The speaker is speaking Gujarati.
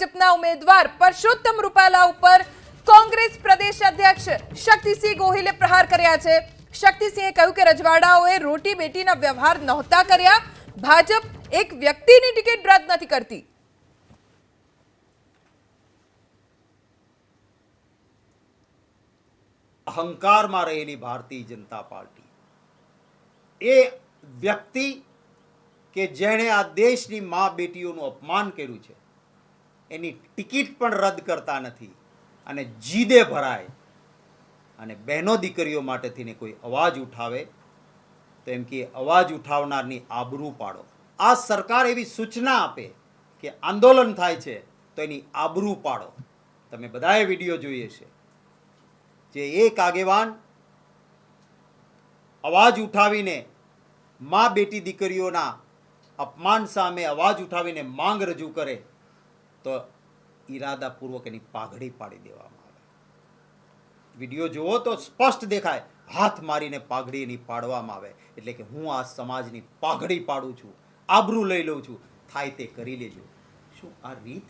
ભાજપના ઉમેદવાર પરસોત્તમ રૂપાલા ઉપર કોંગ્રેસ પ્રદેશ અધ્યક્ષ શક્તિસિંહ ગોહિલે પ્રહાર કર્યા છે। શક્તિસિંહે કહ્યું કે રજવાડાઓએ રોટી બેટીના વ્યવહાર નહોતા કર્યા। ભાજપ એક વ્યક્તિની ટિકિટ રદ નથી કરતી। અહંકારમાં રહેલી ભારતીય જનતા પાર્ટી એ વ્યક્તિ કે જેણે આ દેશની મા બેટીઓનું અપમાન કર્યું છે એની ટિકિટ પણ રદ કરતા નથી અને જીદે ભરાય અને બહેનો દીકરીઓ માટે થઈને કોઈ અવાજ ઉઠાવે તો એમ કે અવાજ ઉઠાવનારની આબરૂ પાડો। આ સરકાર એવી સૂચના આપે કે આંદોલન થાય છે તો એની આબરૂ પાડો। તમે બધાએ વિડીયો જોઈએ છે જે એક આગેવાન અવાજ ઉઠાવીને મા બેટી દીકરીઓના અપમાન સામે અવાજ ઉઠાવીને માંગ રજૂ કરે તો ઈરાદાપૂર્વક એની પાઘડી પાડી દેવામાં આવે। વિડીયો જુઓ તો સ્પષ્ટ દેખાય, હાથ મારીને પાઘડી એની પાડવામાં આવે, એટલે કે હું આ સમાજની પાઘડી પાડું છું, આબરૂ લઈ લઉં છું, થાય તે કરી લેજો। શું આ રીત